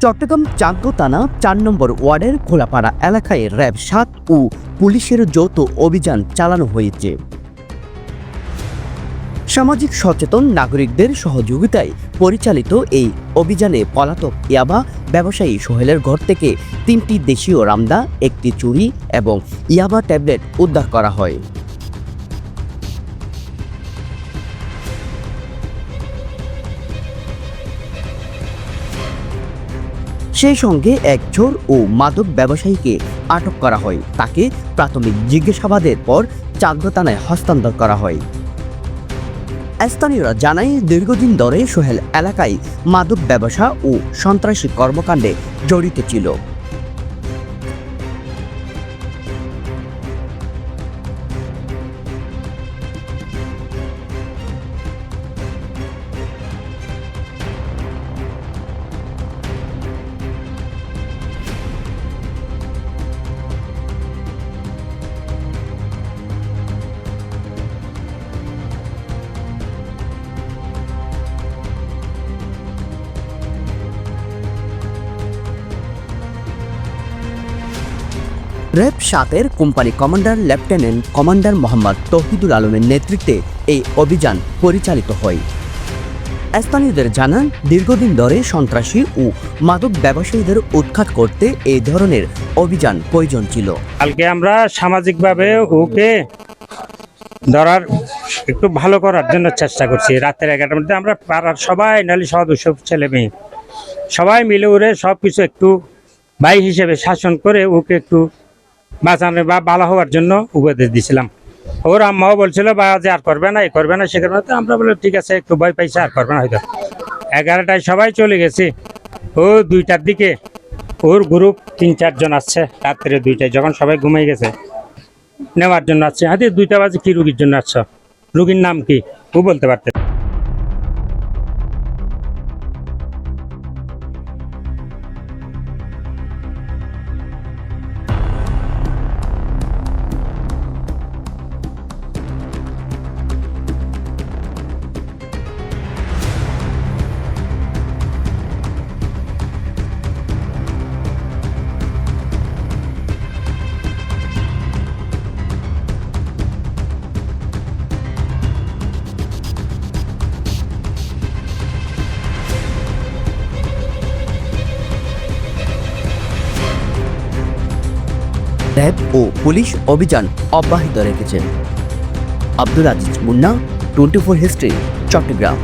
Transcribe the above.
চট্টগ্রাম চাঁদপুর থানা ৪ নম্বর ওয়ার্ডের খোলাপাড়া এলাকায় র্যাব ৭ ও পুলিশের যৌথ অভিযান চালানো হয়েছে। সামাজিক সচেতন নাগরিকদের সহযোগিতায় পরিচালিত এই অভিযানে পলাতক ইয়াবা ব্যবসায়ী সোহেলের ঘর থেকে ৩টি দেশীয় রামদা, একটি চুরি এবং ইয়াবা ট্যাবলেট উদ্ধার করা হয়। সেই সঙ্গে এক চোর ও মাদক ব্যবসায়ীকে আটক করা হয়। তাকে প্রাথমিক জিজ্ঞাসাবাদের পর চাঁদপুর থানায় হস্তান্তর করা হয়। স্থানীয়রা জানায়, দীর্ঘদিন ধরে সোহেল এলাকায় মাদক ব্যবসা ও সন্ত্রাসী কর্মকাণ্ডে জড়িত ছিল। র্যাব ৭-এর company commander lieutenant commander Mohammad Tauhidul আলমের নেতৃত্বে এই অভিযান পরিচালিত হয়। স্থানীয়দের জানান, দীর্ঘদিন ধরে সন্ত্রাসী ও মাদক ব্যবসায়ীদের উৎখাত করতে এই ধরনের অভিযান প্রয়োজন ছিল। কালকে আমরা সামাজিকভাবে ওকে ধরার একটু ভালো করার জন্য চেষ্টা করছি। রাতের 11টার মধ্যে আমরা পাড়ার সবাই নালি সদস্য ছেলে মেয়ে সবাই মিলে ওরে সব কিছু একটু ভাই হিসেবে শাসন করে ওকে একটু বাঁচানো বা ভালো হওয়ার জন্য উপদেশ দিয়েছিলাম। ওর আম্মাও বলছিল বা যে আর করবে না, এই করবে না, সে করবে না। তো আমরা বলে ঠিক আছে, একটু ভয় পাইছে, আর করবে না হয়তো। 11টায় সবাই চলে গেছে। ও 2টার দিকে ওর গ্রুপ 3-4 জন আসছে রাত্রে 2টায়, যখন সবাই ঘুমিয়ে গেছে নেওয়ার জন্য আসছে। হাতে 2টা বাজে কি রুগীর জন্য আসছ, রুগীর নাম কি ও বলতে পারতে। র্যাব ও পুলিশ অভিযান অব্যাহত রেখেছেন। আব্দুল আজিজ মুন্না, 24 হিস্ট্রি, চট্টগ্রাম।